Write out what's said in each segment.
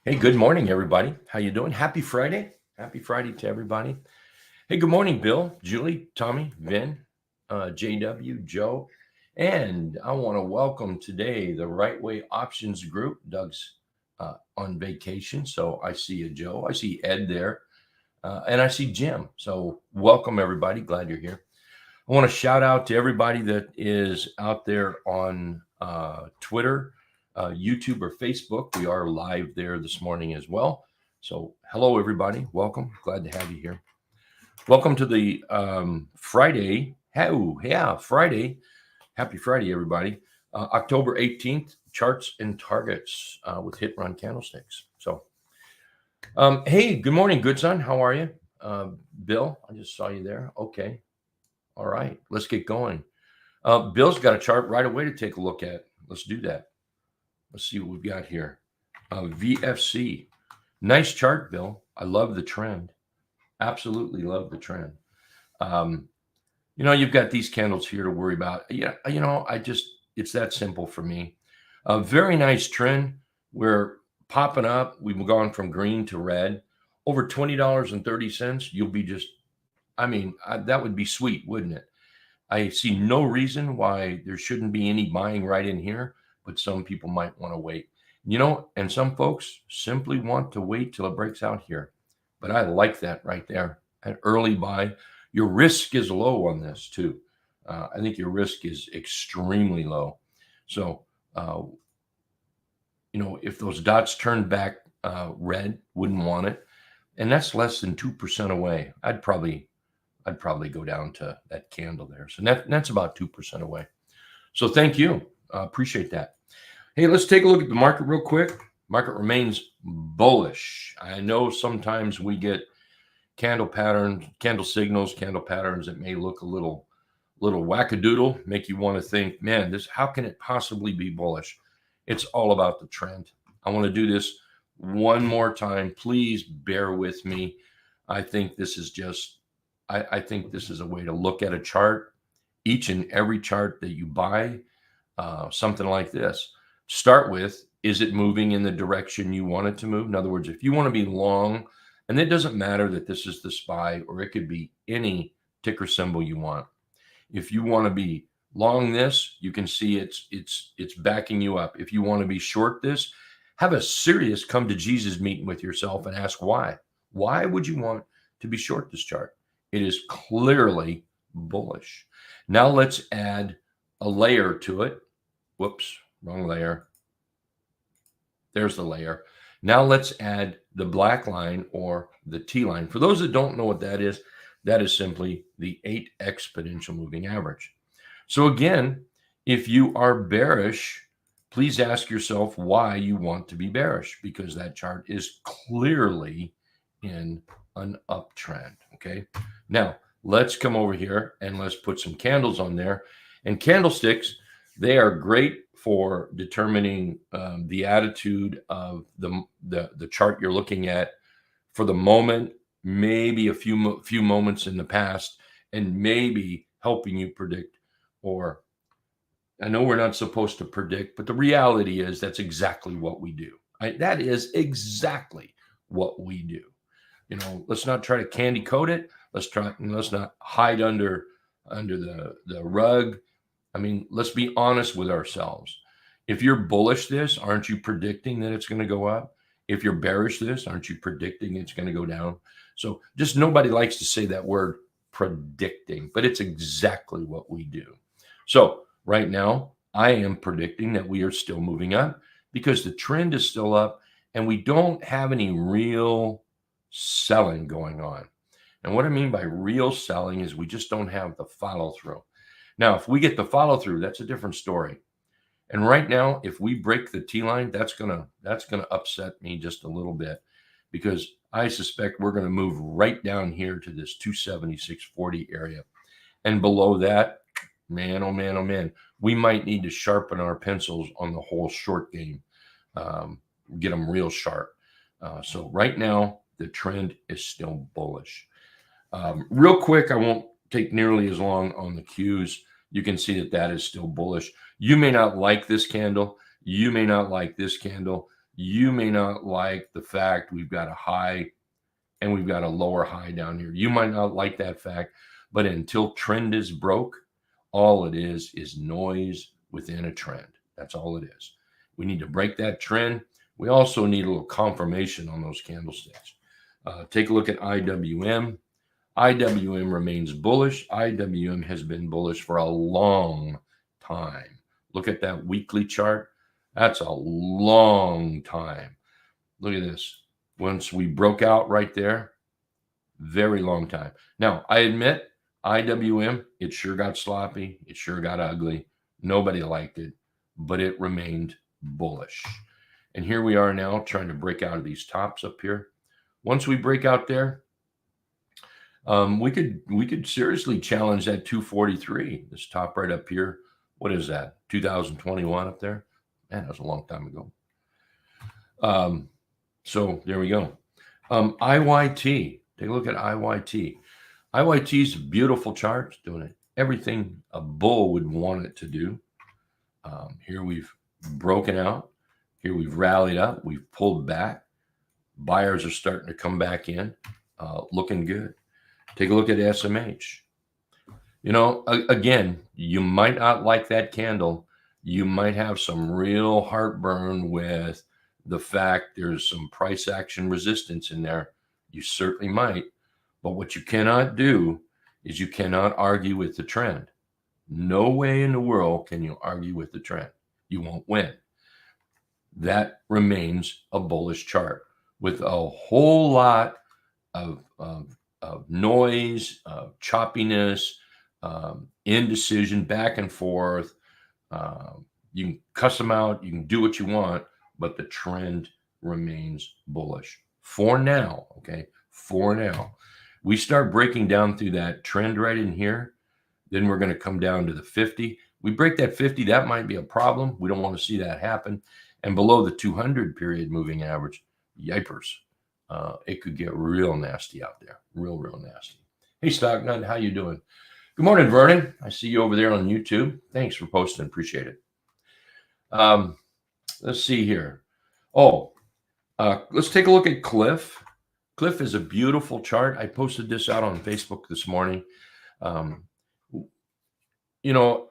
Hey, good morning, everybody. How you doing? Happy Friday. Happy Friday to everybody. Hey, good morning, Bill, Julie, Tommy, Vin, JW, Joe. And I want to welcome today the Right Way Options Group. Doug's on vacation, so I see you, Joe. I see Ed there, and I see Jim. So welcome, everybody. Glad you're here. I want to shout out to everybody that is out there on Twitter, YouTube, or Facebook. We are live there this morning as well. So, hello, everybody. Welcome. Glad to have you here. Welcome to the Friday. Oh, yeah, Friday. Happy Friday, everybody. October 18th, charts and targets with Hit Run Candlesticks. So, hey, good morning, good son. How are you? Bill, I just saw you there. Okay. All right. Let's get going. Bill's got a chart right away to take a look at. Let's do that. Let's see what we've got here. VFC. Nice chart, Bill. I love the trend. Absolutely love the trend. Um, you've got these candles here to worry about. Yeah, it's that simple for me. A very nice trend. We're popping up. We've gone from green to red. Over $20.30. You'll be just, that would be sweet, wouldn't it? I see no reason why there shouldn't be any buying right in here, but some people might want to wait. And some folks simply want to wait till it breaks out here. But I like that right there. An early buy. Your risk is low on this too. I think your risk is extremely low. So, if those dots turn back red, wouldn't want it. And that's less than 2% away. I'd probably go down to that candle there. So that's about 2% away. So thank you. Appreciate that. Hey, let's take a look at the market real quick. Market remains bullish. I know sometimes we get candle patterns, candle signals, candle patterns that may look a little wackadoodle, make you want to think, man, how can it possibly be bullish? It's all about the trend. I want to do this one more time. Please bear with me. I think this is a way to look at a chart, each and every chart that you buy, something like this. Start with, is it moving in the direction you want it to move? In other words, if you want to be long, and it doesn't matter that this is the SPY, or it could be any ticker symbol you want. If you want to be long this, you can see it's backing you up. If you want to be short this, have a serious come to Jesus meeting with yourself and ask why. Why would you want to be short this chart? It is clearly bullish. Now let's add a layer to it. Whoops, wrong layer. There's the layer. Now let's add the black line or the T line. For those that don't know what that is simply the 8 exponential moving average. So again, if you are bearish, please ask yourself why you want to be bearish, because that chart is clearly in an uptrend. Okay. Now let's come over here and let's put some candles on there. And candlesticks, they are great for determining the attitude of the chart you're looking at for the moment, maybe a few moments in the past, and maybe helping you predict. Or I know we're not supposed to predict, but the reality is that's exactly what we do. That is exactly what we do. Let's not try to candy coat it. Let's not hide under the rug. Let's be honest with ourselves. If you're bullish this, aren't you predicting that it's going to go up? If you're bearish this, aren't you predicting it's going to go down? So just nobody likes to say that word predicting, but it's exactly what we do. So right now, I am predicting that we are still moving up because the trend is still up and we don't have any real selling going on. And what I mean by real selling is we just don't have the follow through. Now, if we get the follow through, that's a different story. And right now, if we break the T line, that's gonna upset me just a little bit, because I suspect we're going to move right down here to this 276.40 area. And below that, man, oh man, oh man, we might need to sharpen our pencils on the whole short game, get them real sharp. So right now, the trend is still bullish. Real quick, I won't take nearly as long on the cues. You can see that is still bullish. You may not like this candle. You may not like this candle. You may not like the fact we've got a high and we've got a lower high down here. You might not like that fact, but until trend is broke, all it is noise within a trend. That's all it is. We need to break that trend. We also need a little confirmation on those candlesticks. Take a look at IWM. IWM remains bullish. IWM has been bullish for a long time. Look at that weekly chart. That's a long time. Look at this. Once we broke out right there, very long time. Now, I admit, IWM, it sure got sloppy. It sure got ugly. Nobody liked it, but it remained bullish. And here we are now trying to break out of these tops up here. Once we break out there, we could seriously challenge that 243. This top right up here. What is that? 2021 up there? Man, that was a long time ago. So there we go. IYT. Take a look at IYT. IYT is a beautiful chart. It's doing it everything a bull would want it to do. Here we've broken out. Here we've rallied up. We've pulled back. Buyers are starting to come back in, looking good. Take a look at SMH. You know, again, you might not like that candle. You might have some real heartburn with the fact there's some price action resistance in there. You certainly might. But what you cannot do is you cannot argue with the trend. No way in the world can you argue with the trend. You won't win. That remains a bullish chart with a whole lot of noise, choppiness, indecision, back and forth. You can cuss them out. You can do what you want, but the trend remains bullish for now. Okay, for now. We start breaking down through that trend right in here. Then we're going to come down to the 50. We break that 50, that might be a problem. We don't want to see that happen. And below the 200 period moving average, yipers. It could get real nasty out there. Real nasty. Hey, Stocknut, how you doing? Good morning, Vernon. I see you over there on YouTube. Thanks for posting. Appreciate it. Let's see here. Let's take a look at Cliff. Cliff is a beautiful chart. I posted this out on Facebook this morning. You know,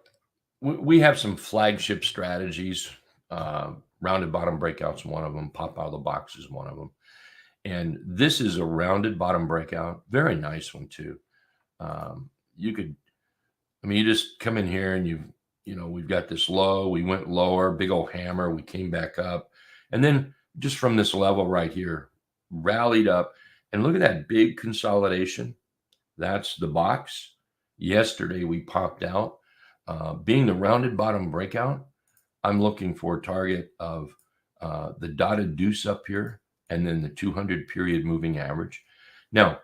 we have some flagship strategies. Rounded bottom breakouts, one of them. Pop out of the box is one of them. And this is a rounded bottom breakout. Very nice one, too. You just come in here and we've got this low. We went lower, big old hammer. We came back up. And then just from this level right here, rallied up. And look at that big consolidation. That's the box. Yesterday, we popped out. Being the rounded bottom breakout, I'm looking for a target of the dotted deuce up here and then the 200 period moving average. Now,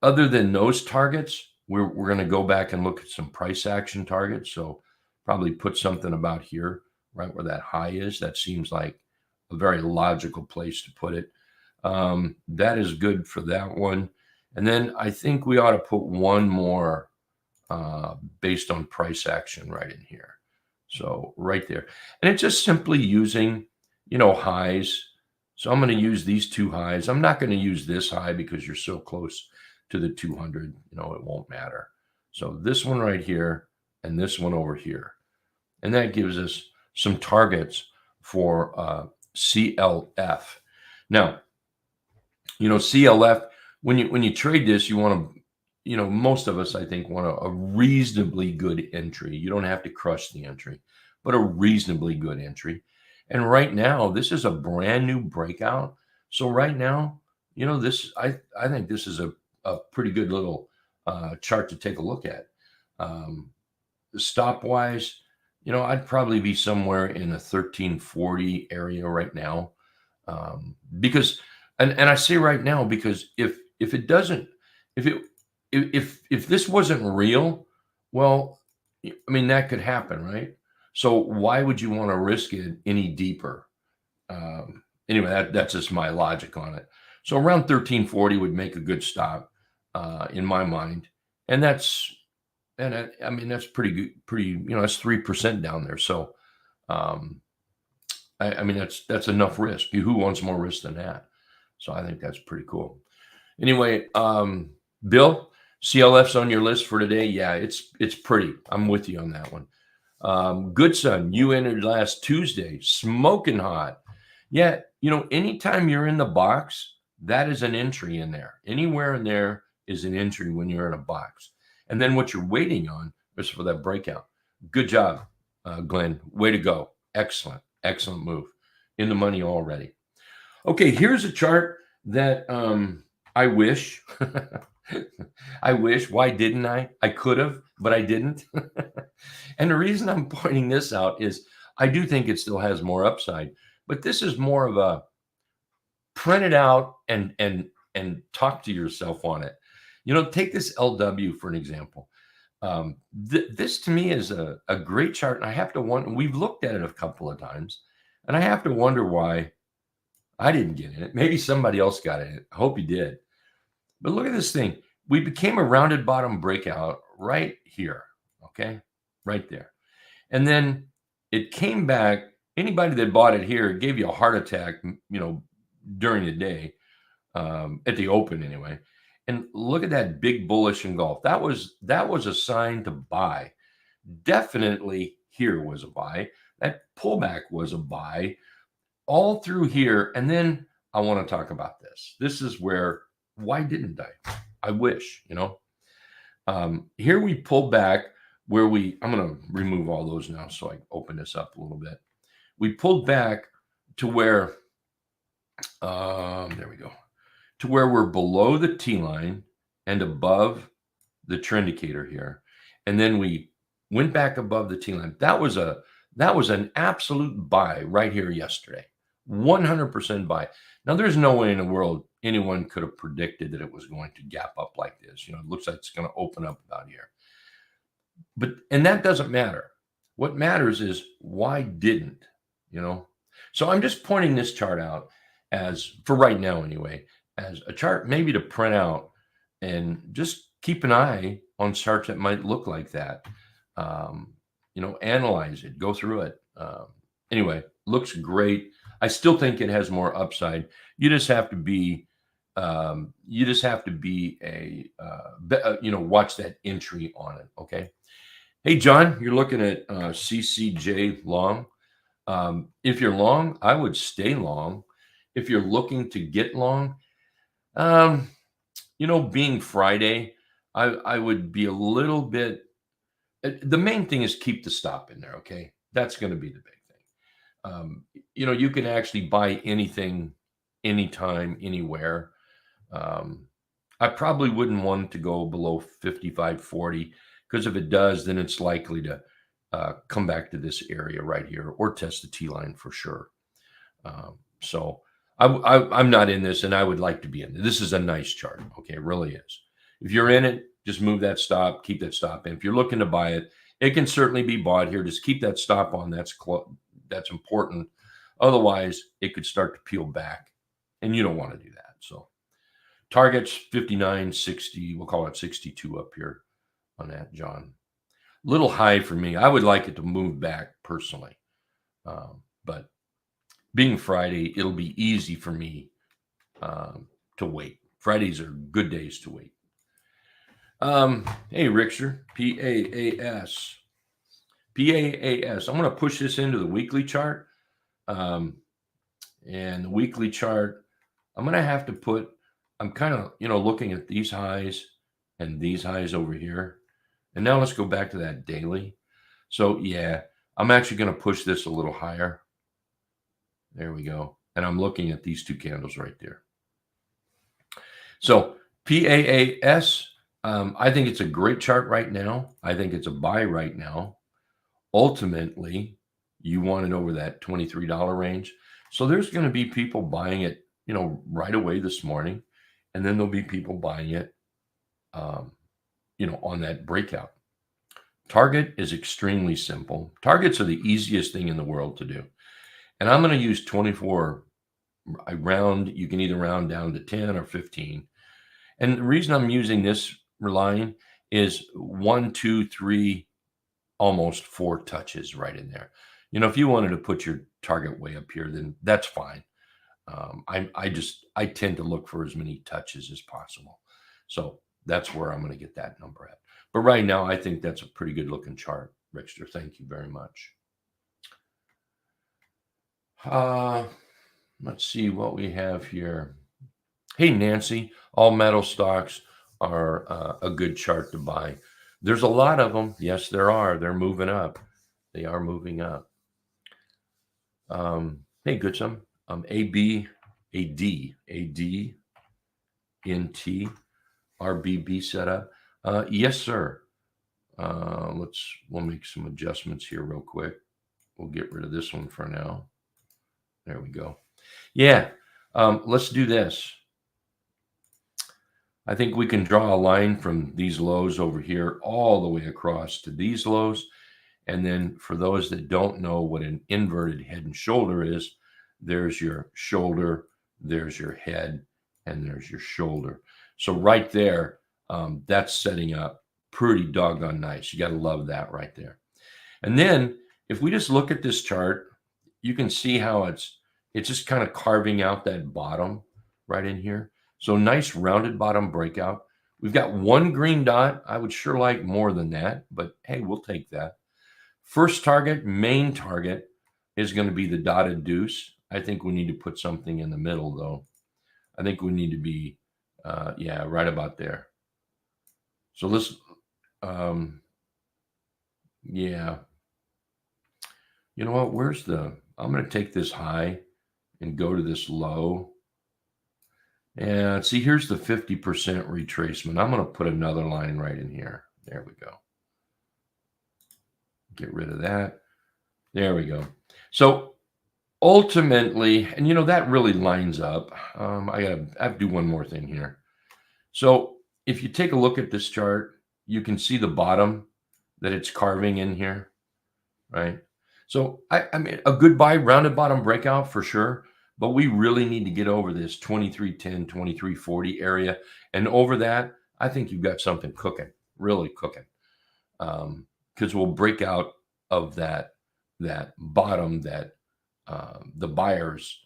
other than those targets, we're going to go back and look at some price action targets. So probably put something about here, right where that high is. That seems like a very logical place to put it. That is good for that one. And then I think we ought to put one more based on price action right in here. So right there. And it's just simply using, highs. So I'm going to use these two highs. I'm not going to use this high because you're so close to the 200, it won't matter. So this one right here and this one over here. And that gives us some targets for CLF. Now, CLF, when you trade this, you want to, most of us, I think, want a reasonably good entry. You don't have to crush the entry, but a reasonably good entry. And right now, this is a brand new breakout. So right now, I think this is a pretty good little chart to take a look at. Stop wise, I'd probably be somewhere in the 1340 area right now. Because, and I say right now, because if this wasn't real, well, that could happen, right? So why would you want to risk it any deeper? Anyway, that's just my logic on it. So around 1340 would make a good stop in my mind, and that's pretty good. That's 3% down there. So I mean, that's enough risk. Who wants more risk than that? So I think that's pretty cool. Anyway, Bill, CLF's on your list for today. Yeah, it's pretty. I'm with you on that one. Good son, you entered last Tuesday, smoking hot. Yeah, anytime you're in the box, that is an entry in there. Anywhere in there is an entry when you're in a box. And then what you're waiting on is for that breakout. Good job, Glenn. Way to go. Excellent, excellent move. In the money already. Okay, here's a chart that I wish. I wish. Why didn't I? I could have, but I didn't. And the reason I'm pointing this out is I do think it still has more upside, but this is more of a print it out and talk to yourself on it. Take this LW for an example. This to me is a great chart, and I have to wonder. We've looked at it a couple of times, and I have to wonder why I didn't get in it. Maybe somebody else got in it. I hope you did. But look at this thing. We became a rounded bottom breakout right here. Okay. Right there. And then it came back. Anybody that bought it here gave you a heart attack, during the day, at the open anyway. And look at that big bullish engulf. That was a sign to buy. Definitely here was a buy. That pullback was a buy all through here. And then I want to talk about this. This is where, why didn't I? I wish, here we pull back where I'm going to remove all those now so I open this up a little bit. We pulled back to where, there we go, to where we're below the T line and above the trend indicator here. And then we went back above the T line. That was an absolute buy right here yesterday. 100% buy. Now, there's no way in the world anyone could have predicted that it was going to gap up like this. It looks like it's going to open up about here. And that doesn't matter. What matters is why didn't, So I'm just pointing this chart out as, for right now anyway, as a chart maybe to print out and just keep an eye on charts that might look like that. Analyze it, go through it. Anyway, looks great. I still think it has more upside. You just have to be, watch that entry on it. Okay. Hey, John, you're looking at CCJ long. If you're long, I would stay long. If you're looking to get long, being Friday, I would be a little bit. The main thing is keep the stop in there. Okay. That's going to be the big thing. You can actually buy anything, anytime, anywhere. I probably wouldn't want to go below 55.40 because if it does, then it's likely to come back to this area right here or test the T line for sure. So I'm not in this, and I would like to be in it. This is a nice chart. Okay, it really is. If you're in it, just move that stop, keep that stop in. If you're looking to buy it, it can certainly be bought here. Just keep that stop on. That's important. Otherwise, it could start to peel back, and you don't want to do that. So targets 59, 60. We'll call it 62 up here on that, John. Little high for me. I would like it to move back personally, but being Friday, it'll be easy for me to wait. Fridays are good days to wait. Hey, Richter, PAAS. PAAS. I'm going to push this into the weekly chart. And the weekly chart, I'm going to have to put, I'm kind of, looking at these highs and these highs over here. And now let's go back to that daily. So, yeah, I'm actually going to push this a little higher. There we go. And I'm looking at these two candles right there. So PAAS, I think it's a great chart right now. I think it's a buy right now. Ultimately, you want it over that $23 range. So there's going to be people buying it, right away this morning. And then there'll be people buying it, on that breakout. Target is extremely simple. Targets are the easiest thing in the world to do. And I'm going to use 24. You can either round down to 10 or 15. And the reason I'm using this line is 1, 2, 3, almost 4 touches right in there. If you wanted to put your target way up here, then that's fine. I tend to look for as many touches as possible. So that's where I'm going to get that number at. But right now, I think that's a pretty good looking chart, Rickster. Thank you very much. Let's see what we have here. Hey, Nancy, all metal stocks are a good chart to buy. There's a lot of them. Yes, there are. They're moving up. They are moving up. Hey, Goodsome. AB, AD, AD, NT, RBB setup. Yes, sir. We'll make some adjustments here real quick. We'll get rid of this one for now. There we go. Yeah. Let's do this. I think we can draw a line from these lows over here all the way across to these lows. And then for those that don't know what an inverted head and shoulder is, there's your shoulder, there's your head, and there's your shoulder. So right there, that's setting up pretty doggone nice. You got to love that right there. And then if we just look at this chart, you can see how it's just kind of carving out that bottom right in here. So nice rounded bottom breakout. We've got one green dot. I would sure like more than that, but hey, we'll take that. First target, main target, is going to be the dotted deuce. I think we need to put something in the middle, though. I think we need to be, yeah, right about there. So let's, yeah. You know what? I'm going to take this high and go to this low. And see, here's the 50% retracement. I'm going to put another line right in here. There we go. Get rid of that. There we go. So ultimately, and you know, that really lines up. I have to do one more thing here. So if you take a look at this chart, you can see the bottom that it's carving in here, right? So I mean, a good buy, rounded bottom breakout for sure. But we really need to get over this 2310, 2340 area. And over that, I think you've got something cooking, really cooking. Because we'll break out of that bottom that the buyers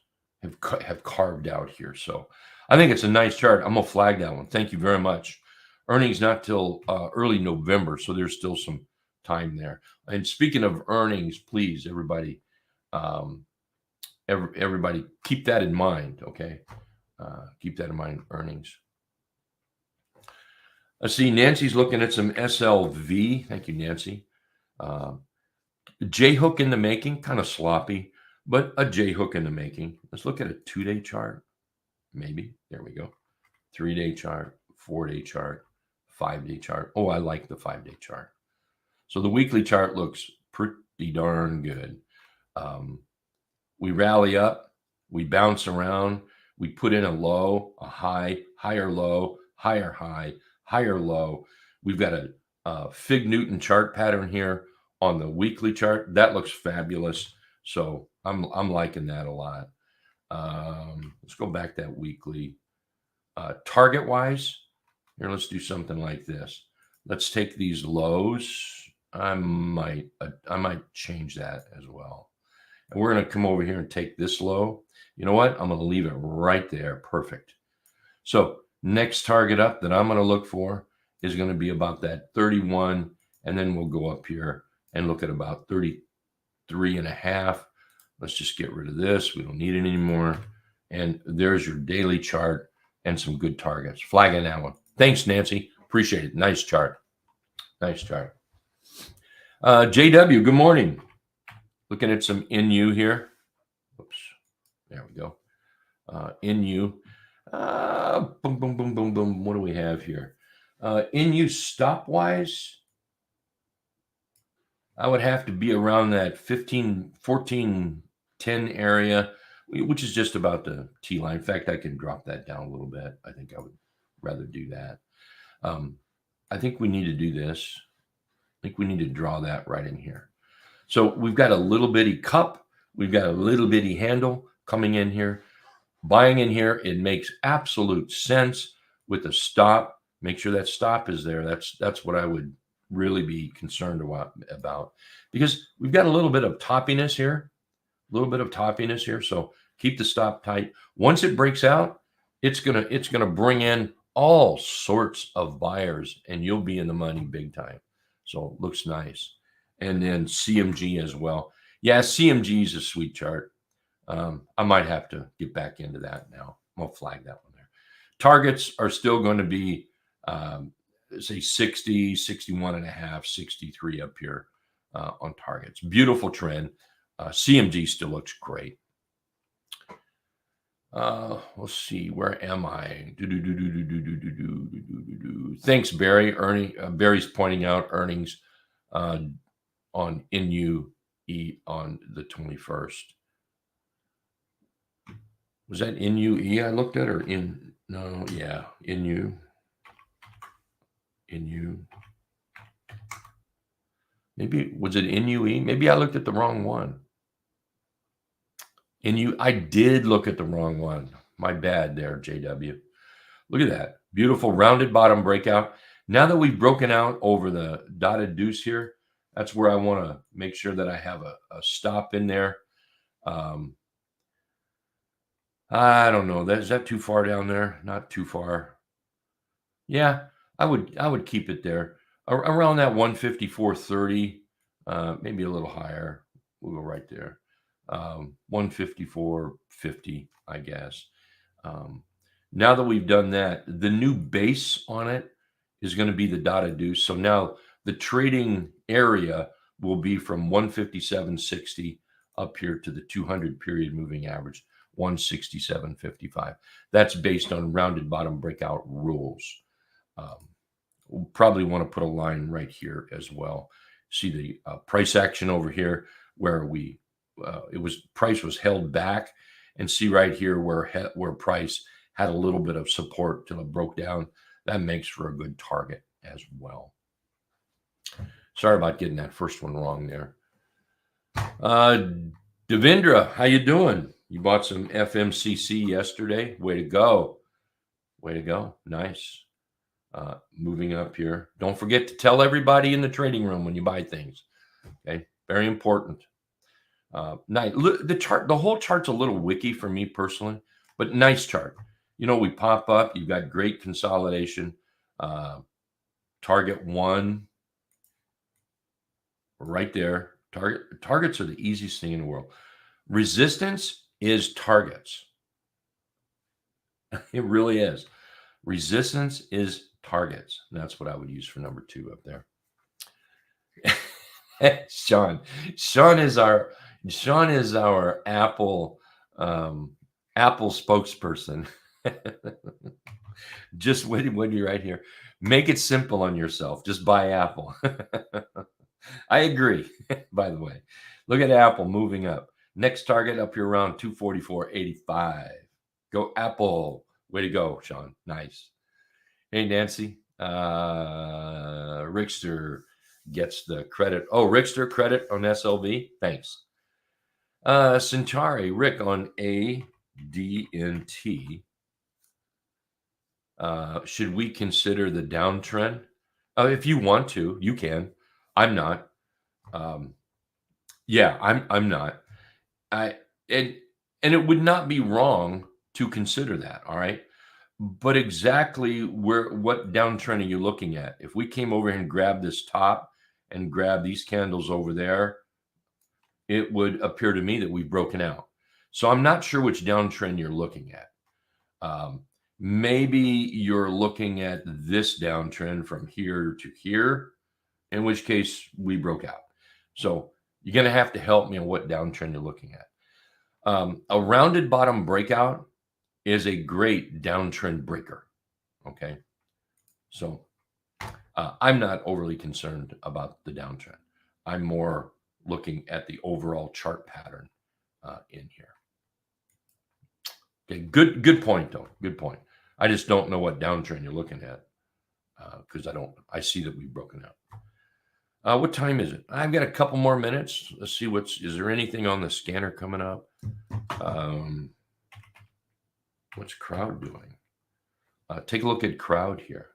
have carved out here. So I think it's a nice chart. I'm going to flag that one. Thank you very much. Earnings not till early November, so there's still some time there. And speaking of earnings, please, everybody, everybody keep that in mind, okay? Keep that in mind, earnings. Let's see, Nancy's looking at some SLV. Thank you, Nancy. J-hook in the making, kind of sloppy, but a J-hook in the making. Let's look at a 2-day chart, maybe. There we go. 3-day chart, 4-day chart, 5-day chart. Oh, I like the 5-day chart. So the weekly chart looks pretty darn good. We rally up, we bounce around, we put in a low, a high, higher low, higher high, higher low. We've got a Fig Newton chart pattern here on the weekly chart. That looks fabulous. So I'm liking that a lot. Let's go back that weekly. Target wise, here, let's do something like this. Let's take these lows. I might change that as well. And we're going to come over here and take this low. You know what? I'm going to leave it right there. Perfect. So next target up that I'm going to look for is going to be about that 31. And then we'll go up here and look at about 33.5. Let's just get rid of this. We don't need it anymore. And there's your daily chart and some good targets. Flagging that one. Thanks, Nancy. Appreciate it. Nice chart. Nice chart. JW, good morning. Looking at some NU here. Oops. There we go. NU. Boom, boom, boom, boom, boom. What do we have here? NU stop-wise, I would have to be around that 15, 14, 10 area, which is just about the T-line. In fact, I can drop that down a little bit. I think I would rather do that. I think we need to do this. I think we need to draw that right in here. So we've got a little bitty cup. We've got a little bitty handle coming in here. Buying in here, it makes absolute sense with a stop. Make sure that stop is there. That's what I would really be concerned about, because we've got a little bit of toppiness here. little bit of toppiness here. So keep the stop tight. Once it breaks out, it's gonna bring in all sorts of buyers, and you'll be in the money big time. So looks nice. And then CMG as well. Yeah, CMG is a sweet chart. I might have to get back into that now. I'll flag that one there. Targets are still going to be, say 60, 61 and a half, 63 up here on targets. Beautiful trend. CMG still looks great. Let's see. Where am I? Thanks, Barry. Barry's pointing out earnings on NUE on the 21st. Was that NUE I looked at, or no, yeah, NU. Maybe, was it NUE? Maybe I looked at the wrong one. I did look at the wrong one. My bad there, JW. Look at that. Beautiful rounded bottom breakout. Now that we've broken out over the dotted deuce here, that's where I want to make sure that I have a stop in there. I don't know. Is that too far down there? Not too far. Yeah, I would keep it there around that 154.30, maybe a little higher. We'll go right there. 154.50, I guess. Now that we've done that, the new base on it is going to be the dotted deuce. So now the trading area will be from 157.60 up here to the 200 period moving average, 167.55. That's based on rounded bottom breakout rules. We'll probably want to put a line right here as well. See the price action over here where price was held back, and see right here where price had a little bit of support till it broke down. That makes for a good target as well. Sorry about getting that first one wrong there. Devendra, how you doing? You bought some FMCC yesterday. Way to go. Way to go. Nice. Moving up here. Don't forget to tell everybody in the trading room when you buy things. Okay. Very important. Nice. Look, the whole chart's a little wicky for me personally, but nice chart. We pop up. You've got great consolidation. Target one right there. Targets are the easiest thing in the world. Resistance is targets. It really is. Resistance is targets. And that's what I would use for number 2 up there. Sean is our Apple spokesperson. Just when you're right here, make it simple on yourself. Just buy Apple. I agree. By the way, look at Apple moving up. Next target up here around 244.85. Go Apple. Way to go, Sean. Nice. Hey, Nancy. Rickster gets the credit. Oh, Rickster credit on SLV. Thanks. Centauri, Rick on ADNT. Should we consider the downtrend? If you want to, you can. I'm not. Yeah, I'm not. And it would not be wrong to consider that. All right. But exactly what downtrend are you looking at? If we came over here and grabbed this top and grabbed these candles over there, it would appear to me that we've broken out. So I'm not sure which downtrend you're looking at. Maybe you're looking at this downtrend from here to here, in which case we broke out. So you're going to have to help me on what downtrend you're looking at. A rounded bottom breakout is a great downtrend breaker. Okay. So I'm not overly concerned about the downtrend. I'm more looking at the overall chart pattern in here. Okay. Good point though. Good point. I just don't know what downtrend you're looking at because I see that we've broken out. What time is it? I've got a couple more minutes. Let's see is there anything on the scanner coming up? What's crowd doing? Take a look at crowd here.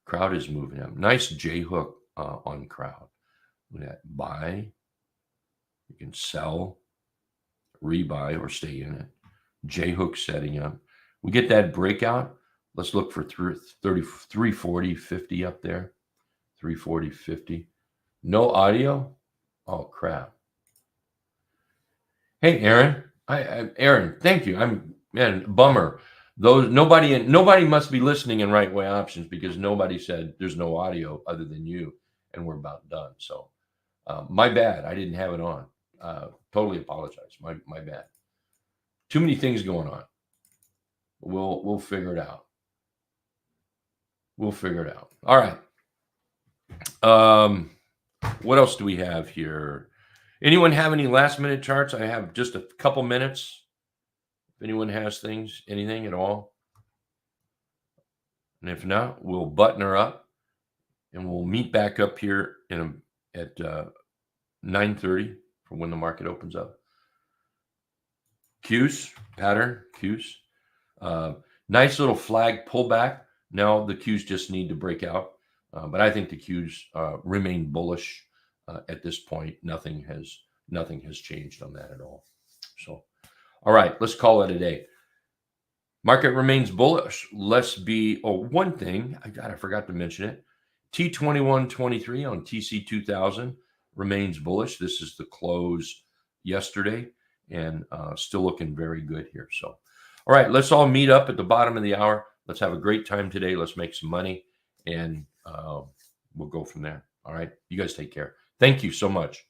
Crowd is moving up. Nice J hook on crowd. Look at that. Buy. You can sell. rebuy or stay in it. J hook setting up. We get that breakout. Let's look for 340, 50 up there. 340, 50. No audio. Oh crap. Hey, Aaron. Aaron, thank you. Bummer. Nobody must be listening in Right Way Options because nobody said there's no audio other than you, and we're about done. So, my bad. I didn't have it on. Totally apologize. My bad. Too many things going on. We'll figure it out. We'll figure it out. All right. What else do we have here? Anyone have any last minute charts? I have just a couple minutes. If anyone has anything at all. And if not, we'll button her up and we'll meet back up here at 9:30 for when the market opens up. Qs, pattern, Qs. Nice little flag pullback. Now the Qs just need to break out. But I think the Qs remain bullish at this point. Nothing has changed on that at all. So, all right, let's call it a day. Market remains bullish. One thing, I forgot to mention it. T2123 on TC2000 remains bullish. This is the close yesterday and still looking very good here. So, all right, let's all meet up at the bottom of the hour. Let's have a great time today. Let's make some money and we'll go from there. All right. You guys take care. Thank you so much.